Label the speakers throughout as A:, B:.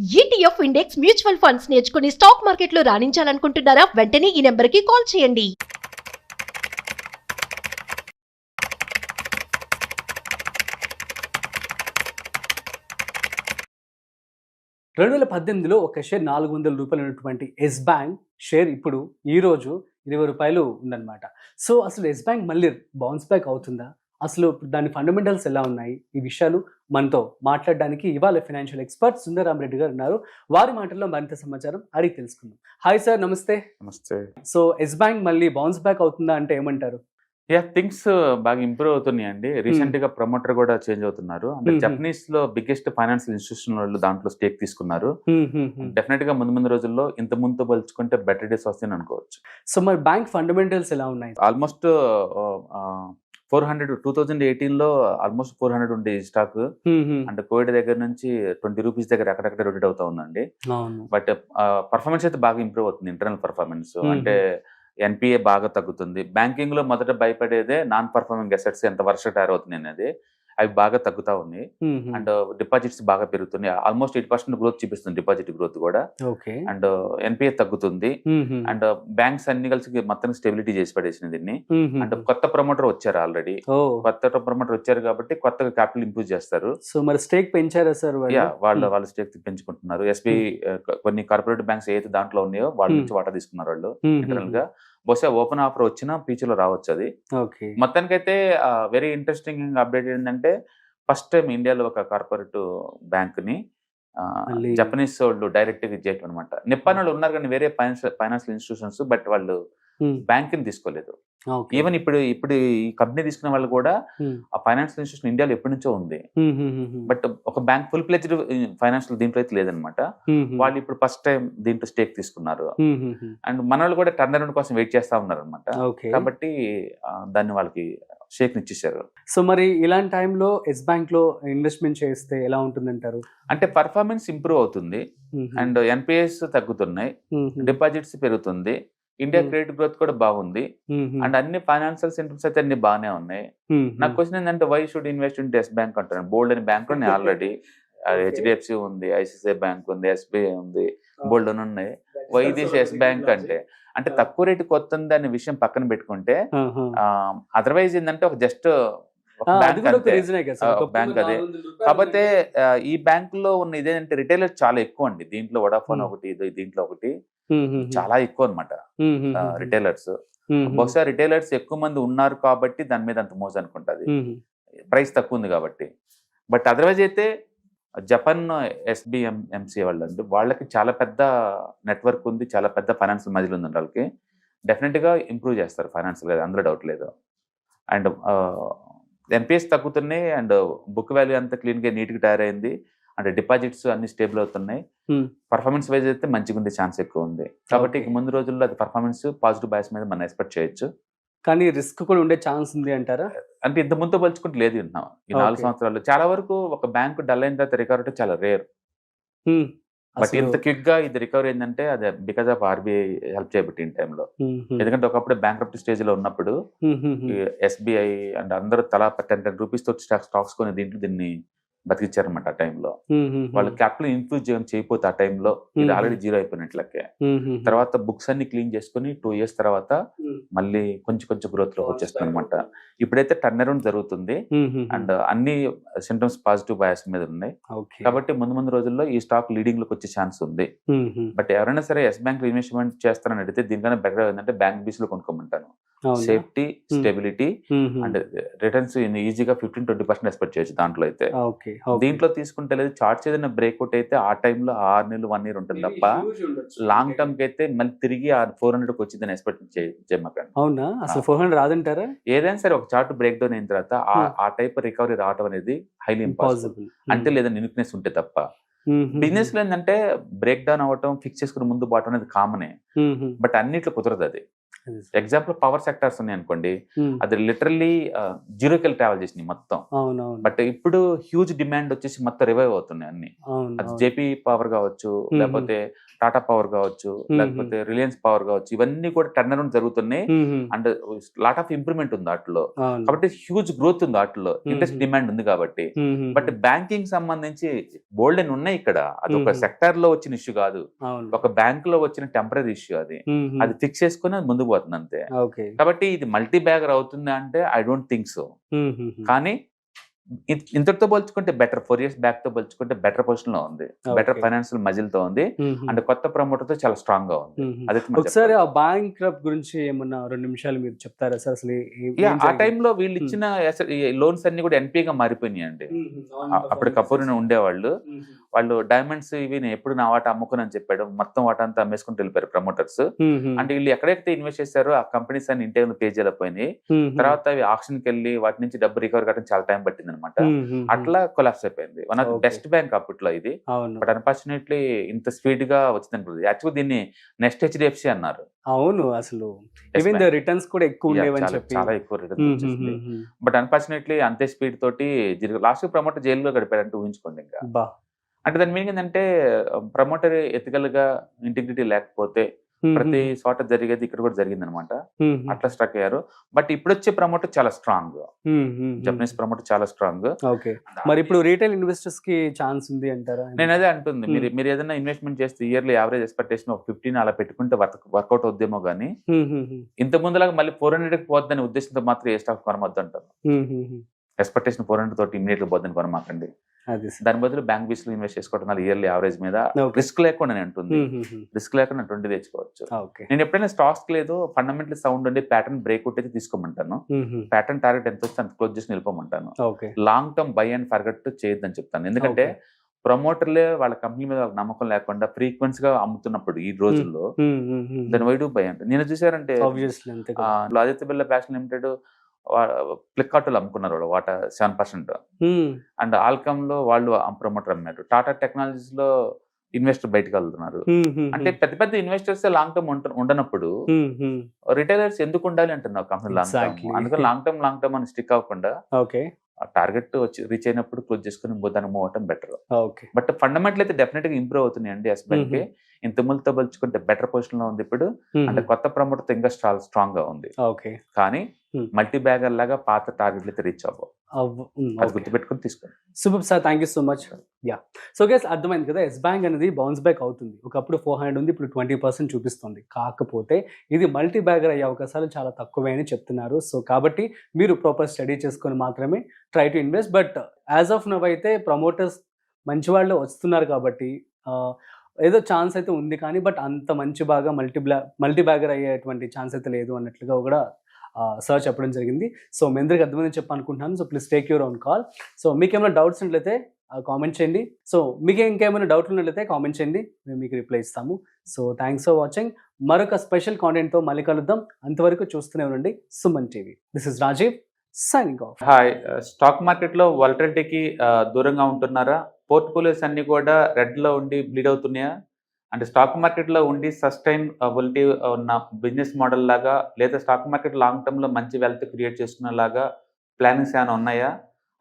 A: ETF index mutual funds నేర్చుకుని stock మార్కెట్లో రాణించాలనుకుంటున్నారా? వెంటనే ఈ నెంబర్కి కాల్ చేయండి.
B: 2018లో ఒక షేర్ ₹400 ఉన్నటువంటి యెస్ బ్యాంక్ షేర్ ఇప్పుడు ఈరోజు ₹20 ఉందన్నమాట. సో అసలు యెస్ బ్యాంక్ మళ్ళీ బౌన్స్ బ్యాక్ అవుతుందా? అసలు దాని ఫండమెంటల్స్ ఎలా ఉన్నాయి? ఈ విషయాలు మనతో మాట్లాడడానికి ఇవాళ ఫైనాన్షియల్ ఎక్స్పర్ట్ సుందరరామరెడ్డి గారు ఉన్నారు. వారి మాటల్లో మరింత సమాచారం అడిగి తెలుసుకుందాం. హాయ్ సార్, నమస్తే.
C: నమస్తే.
B: సో యెస్ బ్యాంక్ మళ్ళీ బౌన్స్ బ్యాక్ అవుతుందా అంటే ఏమంటారు?
C: థింగ్స్ బాగా ఇంప్రూవ్ అవుతున్నాయండి. రీసెంట్ గా ప్రమోటర్ కూడా చేంజ్ అవుతున్నారు. అంటే జపనీస్ లో బిగ్గెస్ట్ ఫైనాన్షియల్ ఇన్స్టిట్యూషన్ వాళ్ళు దాంట్లో స్టేక్ తీసుకున్నారు. డెఫినెట్ గా ముందు రోజుల్లో ఇంత ముందు పోల్చుకుంటే బెటర్ డేస్ వస్తాయని అనుకోవచ్చు.
B: సో మరి బ్యాంక్ ఫండమెంటల్స్ ఎలా ఉన్నాయి?
C: ఆల్మోస్ట్ 2018లో ఆల్మోస్ట్ 400 ఉండే స్టాక్ అంటే కోవిడ్ దగ్గర నుంచి ₹20 దగ్గర అక్కడక్కడ రొటేట్ అవుతా ఉందండి. బట్ పర్ఫార్మెన్స్ అయితే బాగా ఇంప్రూవ్ అవుతుంది. ఇంటర్నల్ పర్ఫార్మెన్స్ అంటే ఎన్పిఏ బాగా తగ్గుతుంది. బ్యాంకింగ్ లో మొదట భయపడేదే నాన్ పర్ఫార్మింగ్ అసెట్స్ ఎంత వర్ష తయారు అవుతుంది అనేది. అవి బాగా తగ్గుతా ఉన్నాయి. అండ్ డిపాజిట్స్ బాగా పెరుగుతున్నాయి. ఆల్మోస్ట్ 8% గ్రోత్ చూపిస్తుంది డిపాజిట్ గ్రోత్ కూడా. అండ్ ఎన్పిఏ తగ్గుతుంది. అండ్ బ్యాంక్స్ అన్ని కలిసి మొత్తం స్టెబిలిటీ చేసి పడేసింది దీన్ని. అండ్ కొత్త ప్రమోటర్ వచ్చారు ఆల్రెడీ. కొత్త ప్రమోటర్ వచ్చారు కాబట్టి కొత్తగా క్యాపిటల్ ఇంప్రూవ్ చేస్తారు.
B: సో మరి స్టేక్ పెంచారా సార్?
C: వాళ్ళ స్టేక్ పెంచుకుంటున్నారు. ఎస్బీఐ కొన్ని కార్పొరేట్ బ్యాంక్స్ ఏదైతే దాంట్లో ఉన్నాయో వాళ్ళ నుంచి వాటా తీసుకున్నారు వాళ్ళు ఇంటర్నల్ గా. బహుశా ఓపెన్ ఆఫర్ వచ్చినా ఫ్యూచర్ లో రావచ్చు అది. మొత్తానికైతే వెరీ ఇంట్రెస్టింగ్ అప్డేట్ ఏంటంటే ఫస్ట్ టైం ఇండియాలో ఒక కార్పొరేట్ బ్యాంక్ ని జపనీస్ వాళ్ళు డైరెక్ట్ గా చేయటం అనమాట. నిప్పాన్ వాళ్ళు ఉన్నారు కానీ వేరే ఫైనాన్షియల్ ఇన్స్టిట్యూషన్స్, బట్ వాళ్ళు బ్యాంక్ ని తీసుకోలేదు. ఈవెన్ ఇప్పుడు ఈ కంపెనీ తీసుకున్న వాళ్ళు కూడా ఆ ఫైనాన్షియల్ ఇన్స్టిట్యూషన్ ఇండియాలో ఎప్పటి నుంచో ఉంది. బట్ ఒక బ్యాంక్ ఫుల్ ప్లెజ్డ్ ఫైనాన్షియల్ దీంట్లో అయితే లేదనమాట. వాళ్ళు ఇప్పుడు ఫస్ట్ టైం దీంట్లో స్టేక్ తీసుకున్నారు. అండ్ మన వాళ్ళు కూడా టర్న్ అరౌండ్ కోసం వెయిట్ చేస్తా ఉన్నారు అనమాట. కాబట్టి దాన్ని వాళ్ళకి షేక్ ఇచ్చేసారు.
B: సో మరి ఇలాంటి టైంలో యెస్ బ్యాంక్ లో ఇన్వెస్ట్మెంట్ చేస్తే ఎలా ఉంటుందంటారు?
C: అంటే పర్ఫార్మెన్స్ ఇంప్రూవ్ అవుతుంది. అండ్ ఎన్పిఎస్ తగ్గుతున్నాయి, డిపాజిట్స్ పెరుగుతుంది, ఇండియా క్రెడిట్ గ్రోత్ కూడా బాగుంది. అండ్ అన్ని ఫైనాన్షియల్ సెంటర్స్ అయితే అన్ని బాగానే ఉన్నాయి. నాకు క్వశ్చన్ ఏంటంటే why should invest in Yes Bank అంటారు. బోల్డ్ అని బ్యాంక్ ఉన్నాయి ఆల్రెడీ. హెచ్డిఎఫ్సి ఉంది, ఐసిఐసిఐ బ్యాంక్ ఉంది, ఎస్బీఐ ఉంది, బోల్డ్ అని ఉన్నాయి. వై దిస్ యెస్ బ్యాంక్ అంటే తక్కువ రేటు కొత్త అనే విషయం పక్కన పెట్టుకుంటే అదర్వైజ్ ఏంటంటే ఒక జస్ట్ బ్యాంక్ అదే. కాకపోతే ఈ బ్యాంక్ లో ఉన్న ఇదేంటంటే రిటైలర్స్ చాలా ఎక్కువ అండి. దీంట్లో వడాఫోన్ ఒకటి, దీంట్లో ఒకటి చాలా ఎక్కువ అనమాట రిటైలర్స్. బహుశా రిటైలర్స్ ఎక్కువ మంది ఉన్నారు కాబట్టి దాని మీద అంత మోజు అనుకుంటుంది, ప్రైస్ తక్కువ ఉంది కాబట్టి. బట్ అదర్వైజ్ అయితే జపాన్ ఎస్బిఎంసి వాళ్ళు అండి, వాళ్ళకి చాలా పెద్ద నెట్వర్క్ ఉంది, చాలా పెద్ద ఫైనాన్షియల్ మజిల్ ఉంది వాళ్ళకి. డెఫినెట్ గా ఇంప్రూవ్ చేస్తారు ఫైనాన్షియల్ గా, అందులో డౌట్ లేదు. అండ్ ఎన్పిఎస్ తగ్గుతున్నాయి, అండ్ బుక్ వాల్యూ అంతా క్లీన్ గా నీట్ గా తయారైంది, అంటే డిపాజిట్స్ అన్ని స్టేబుల్ అవుతున్నాయి. పర్ఫార్మెన్స్ వైజ్ అయితే మంచిగా ఉంది, ఛాన్స్ ఎక్కువ ఉంది. కాబట్టి ముందు రోజుల్లో అది పర్ఫార్మెన్స్ పాజిటివ్ బయాస్ మీద మనం ఎక్స్పెక్ట్ చేయొచ్చు.
B: కానీ రిస్క్ కూడా ఉండే ఛాన్స్ ఉంది అంటారా?
C: అంటే ఇంత ముందు పోల్చుకుంటే లేదు. ఈ 4 సంవత్సరాలు చాలా వరకు ఒక బ్యాంక్ డల్ అయిన తర్వాత రికవర్ అంటే చాలా రేర్. బట్ ఇంత క్విక్ గా ఇది రికవర్ ఏంటంటే అది బికాస్ ఆఫ్ ఆర్బీఐ హెల్ప్ చేయబట్టి టైంలో. ఎందుకంటే ఒకప్పుడు బ్యాంక్రప్ట్ స్టేజ్ లో ఉన్నప్పుడు ఎస్బీఐ అండ్ అందరూ తలా ₹10 తో స్టాక్స్ కొని దీన్ని బతికిచ్చారనమాట. ఆ టైంలో వాళ్ళు క్యాపిటల్ ఇన్ఫ్యూజ్ చేయకపోతే ఆ టైంలో ఇది ఆల్రెడీ జీరో అయిపోయినట్లకే. తర్వాత బుక్స్ అన్ని క్లీన్ చేసుకుని 2 years తర్వాత మళ్ళీ కొంచెం గ్రోత్ లో వచ్చేస్తుంది అనమాట. ఇప్పుడైతే టర్న్ అరౌండ్ జరుగుతుంది అండ్ అన్ని సింటమ్స్ పాజిటివ్ బయాస్ మీద ఉన్నాయి. కాబట్టి ముందు రోజుల్లో ఈ స్టాక్ లీడింగ్ లోకి వచ్చే ఛాన్స్ ఉంది. బట్ ఎవరైనా సరే యెస్ బ్యాంక్ ఇన్వెస్ట్మెంట్ చేస్తారని అడిగితే దీనికన్నా బెటర్ ఏంటంటే బ్యాంక్ బీస్ లో కొనుక్కోమంటాను. సేఫ్టీ, స్టెబిలిటీ అండ్ రిటర్న్స్ ఈజీగా 15-20% ఎక్స్పెక్ట్ చేయొచ్చు దాంట్లో అయితే. దీంట్లో తీసుకుంటే లేదు, చార్ట్స్ ఏదైనా బ్రేక్అవుట్ అయితే ఆ టైంలో 6 నెలలు 1 year ఉంటుంది తప్ప లాంగ్ టర్మ్ కి అయితే మళ్ళీ తిరిగి 400 వచ్చిందని ఎక్స్పెక్ట్ చేయమాకండి.
B: అవునా? అసలు 400 రాదంటారా?
C: ఏదైనా సరే ఒక చార్ట్ బ్రేక్ డౌన్ అయిన తర్వాత ఆ టైప్ రికవరీ రావడం అనేది హైలీ ఇంపాసిబుల్. అంటే లేదా యూనిక్నెస్ ఉంటే తప్ప. బిజినెస్ లో ఏంటంటే బ్రేక్ డౌన్ అవ్వటం, ఫిక్స్ చేసుకుని ముందు పోవటం అనేది కామనే. బట్ అన్నిట్లో కుదరదు అది. ఎగ్జాంపుల్ పవర్ సెక్టార్స్ ఉన్నాయి అనుకోండి, అది లిటరల్లీ జీరోకి ట్రావెల్ చేసినాయి మొత్తం.
B: అవునవును.
C: బట్ ఇప్పుడు హ్యూజ్ డిమాండ్ వచ్చేసి మొత్తం రివైవ్ అవుతున్నాయి అన్ని. అది జేపీ పవర్ కావచ్చు, లేకపోతే టాటా పవర్ కావచ్చు, లేకపోతే రిలయన్స్ పవర్ కావచ్చు, ఇవన్నీ కూడా టర్న్ అరౌండ్ జరుగుతున్నాయి. అండ్ లాట్ ఆఫ్ ఇంప్రూవ్మెంట్ ఉంది వాటిలో. కాబట్టి హ్యూజ్ గ్రోత్ ఉంది వాటిలో, ఇండస్ట్రీ డిమాండ్ ఉంది కాబట్టి. బట్ బ్యాంకింగ్ సంబంధించి బోల్డ్ అని ఉన్నాయి ఇక్కడ. అది ఒక సెక్టార్ లో వచ్చిన ఇష్యూ కాదు, ఒక బ్యాంక్ లో వచ్చిన టెంపరీ ఇష్యూ. అది ఫిక్స్ చేసుకుని ముందుకు పోతుంది అంతే. కాబట్టి ఇది మల్టీ బ్యాగర్ అవుతుంది అంటే ఐ డోంట్ థింక్ సో. కానీ ఇంతటితో పోల్చుకుంటే బెటర్, 4 years బ్యాక్ తో పోల్చుకుంటే బెటర్ పొజిషన్ లో ఉంది, బెటర్ ఫైనాన్షియల్ మజిల్ తో ఉంది, అండ్ కొత్త ప్రమోటర్ తో చాలా స్ట్రాంగ్ గా ఉంది.
B: ఒకసారి ఆ బ్యాంక్ గురించి ఏమన్నా 2 నిమిషాలు మీరు చెప్తారా సార్? అసలు
C: ఆ టైంలో వీళ్ళు ఇచ్చిన లోన్స్ అన్ని కూడా ఎన్పీ గా మారిపోయినాయి అండి. అప్పుడు కపూర్ ఉండేవాళ్ళు, వాళ్ళు డైమండ్స్ ఇవి ఎప్పుడు నా వాట అమ్ముకుని చెప్పాడు, మొత్తం వాట అంతా అమ్మేసుకుంటూ వెళ్ళిపోయారు ప్రమోటర్స్. అంటే వీళ్ళు ఎక్కడైతే ఇన్వెస్ట్ చేశారో ఆ కంపెనీస్ అన్ని ఇంటర్వ్యూ పే చేయలేకపోయినాయి. తర్వాత అవి ఆక్షన్ కి వెళ్ళి వాటి నుంచి డబ్బు రికవర్ కావడం చాలా టైం పట్టింది అనమాట. అట్లా కొలాప్స్ అయిపోయింది. One of the best bank అప్పట్లో ఇది. బట్ అన్ఫార్చునేట్లీ ఇంత స్పీడ్ గా వచ్చింది. యాక్చువల్ దీన్ని నెక్స్ట్ హెచ్డిఎఫ్సి అన్నారు.
B: అవును, అసలు రిటర్న్స్ కూడా ఎక్కువ
C: చాలా ఎక్కువ రిటర్న్స్. బట్ అన్ఫార్చునేట్లీ అంతే స్పీడ్ తోటి లాస్ట్ ప్రమోటర్ జైల్లో గడిపారంటే ఊహించుకోండి. ఇంకా అంటే దాని మీనింగ్ ఏంటంటే ప్రమోటర్ ఎథికల్ గా ఇంటిగ్రిటీ లేకపోతే ప్రతి చోట జరిగేది ఇక్కడ కూడా జరిగింది అనమాట. అట్లా స్ట్రక్ అయ్యారు. బట్ ఇప్పుడు వచ్చే ప్రమోటర్ చాలా స్ట్రాంగ్, జపనీస్ ప్రమోటర్ చాలా స్ట్రాంగ్.
B: మరి ఇప్పుడు రీటైల్ ఇన్వెస్టర్స్ కి ఛాన్స్ ఉంది అంటారా?
C: నేను అదే అంటుంది, మీరు ఏదైనా ఇన్వెస్ట్మెంట్ చేస్తే ఇయర్లీ యావరేజ్ ఎక్స్పెక్టేషన్ ఒక 15 అలా పెట్టుకుంటే వర్కౌట్ అవుద్దేమో గానీ, ఇంత ముందులాగా మళ్ళీ 400 పోద్దని ఉద్దేశంతో మాత్రం ఏ స్టాక్ కొనవద్దు అంటారు. ఎక్స్పెక్టేషన్ 400 తోటి ఇమీడియట్ గా పోద్దని కొనమాకండి. దాని బదులు బ్యాంక్ బీస్ లో ఇన్వెస్ట్ చేసుకోవడం వల్ల ఇయర్లీ యావరేజ్ మీద రిస్క్ లేకుండా అంటుంది, రిస్క్ లేకుండా 20 తెచ్చుకోవచ్చు. నేను ఎప్పుడైనా స్టాక్స్ లేదు ఫండమెంటల్ సౌండ్ ఉండి ప్యాటర్న్ బ్రేక్అవుట్ అయితే తీసుకోమంటాను. ప్యాటర్న్ టార్గెట్ ఎంత వస్తే అంత క్లోజ్ చేసి నిలిపోమంటాను. Long term buy and forget చేయొద్దని చెప్తాను. ఎందుకంటే ప్రమోటర్లే వాళ్ళ కంపెనీ మీద నమ్మకం లేకుండా ఫ్రీక్వెన్సీ గా అమ్ముతున్నప్పుడు ఈ రోజుల్లో దాని వైడు బై అంటే నేను చూసారంటే Aditya Birla fashion limited Flipkart లో అమ్ముకున్నారు వాట 7%. అండ్ ఆల్కమ్ లో వాళ్ళు ప్రమోటర్ అమ్మారు. టాటా టెక్నాలజీస్ లో ఇన్వెస్టర్ బయటకు వెళ్తున్నారు. అంటే పెద్ద పెద్ద ఇన్వెస్టర్స్ లాంగ్ టర్మ్ ఉండనప్పుడు రిటైలర్స్ ఎందుకు ఉండాలి అంటున్నారు కంపెనీ లాంగ్ టర్మ్. అందుకని లాంగ్ టర్మ్ అని స్టిక్ అవ్వకుండా టార్గెట్ వచ్చి రీచ్ అయినప్పుడు క్లోజ్ చేసుకుని దాన్ని మూవ్ అవటం బెటర్. బట్ ఫండమెంటల్ అయితే డెఫినెట్ గా ఇంప్రూవ్ అవుతున్నాయి అండి. ఎస్ బ్యాంక్ ఇంత ముందుతో పోల్చుకుంటే బెటర్ పొజిషన్ లో ఉంది ఇప్పుడు. అంటే కొత్త ప్రమోటర్ తో ఇంకా స్ట్రాంగ్ గా ఉంది. కానీ మల్టీ బ్యాగర్ లాగా పాత టార్గెట్లు అయితే రీచ్ అవ్వవు. అది గుర్తుపెట్టుకుని తీసుకోండి.
B: Super sir, thank you so much. So guys అర్థమైంది కదా, ఎస్ బ్యాంక్ అనేది బౌన్స్ బ్యాక్ అవుతుంది. ఒకప్పుడు 400 ఉంది, ఇప్పుడు 20% చూపిస్తుంది. కాకపోతే ఇది మల్టీ బ్యాగర్ అయ్యే అవకాశాలు చాలా తక్కువే అని చెప్తున్నారు. సో కాబట్టి మీరు ప్రాపర్ స్టడీ చేసుకొని మాత్రమే try to invest. But as of now అయితే ప్రమోటర్స్ మంచి వాళ్ళు వస్తున్నారు కాబట్టి ఏదో ఛాన్స్ అయితే ఉంది. కానీ బట్ అంత మంచి బాగా మల్టీ బ్యాగర్ అయ్యేటువంటి ఛాన్స్ అయితే లేదు అన్నట్లుగా కూడా సార్ చెప్పడం జరిగింది. సో మీ అందరికి అర్థమైందని చెప్పనుకుంటున్నాను. So please take your own call. So మీకు ఏమైనా డౌట్స్ ఉన్నట్లయితే కామెంట్ చేయండి. సో మీకు ఇంకేమైనా డౌట్లు ఉన్నట్లయితే కామెంట్ చేయండి, మేము మీకు రిప్లై ఇస్తాము. So thanks for watching. మరొక స్పెషల్ కాంటెంట్తో మళ్ళీ కలుద్దాం. అంతవరకు చూస్తూనే ఉండండి Suman TV. This is Rajeev signing off.
C: Hi. Stock market లో వాలటిలిటీకి దూరంగా ఉంటున్నారా? పోర్ట్ఫోలియోస్ అన్ని కూడా రెడ్ లో ఉండి బ్లీడ్ అవుతున్నాయా? అంటే స్టాక్ మార్కెట్ లో ఉండి సస్టైనబిలిటీ ఉన్న బిజినెస్ మోడల్ లాగా, లేదా స్టాక్ మార్కెట్ లాంగ్ టర్మ్ లో మంచి వెల్త్ క్రియేట్ చేసుకునే లాగా ప్లానింగ్స్ ఏమైనా ఉన్నాయా?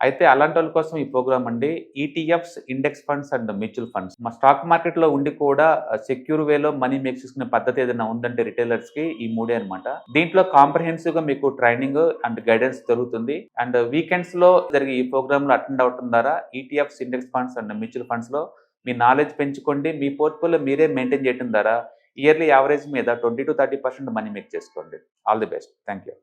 C: అయితే అలాంటి వాళ్ళ కోసం ఈ ప్రోగ్రామ్ అండి. ETFs, index funds and mutual funds. మా స్టాక్ మార్కెట్ లో ఉండి కూడా సెక్యూర్ వేలో మనీ మేక్ చేసుకునే పద్ధతి ఏదైనా ఉందంటే రిటైలర్స్ కి ఈ మూడే అనమాట. దీంట్లో కాంప్రహెన్సివ్ గా మీకు ట్రైనింగ్ అండ్ గైడెన్స్ జరుగుతుంది. అండ్ వీకెండ్స్ లో జరిగే ఈ ప్రోగ్రామ్ లో అటెండ్ అవడం ద్వారా ETFs, index funds and mutual funds లో మీ నాలెడ్జ్ పెంచుకోండి. మీ పోర్ట్ఫోలియో మీరే మెయింటైన్ చేయడం ద్వారా ఇయర్లీ యావరేజ్ మీద 20 to 30% మనీ మేక్ చేసుకోండి. All the best. Thank you.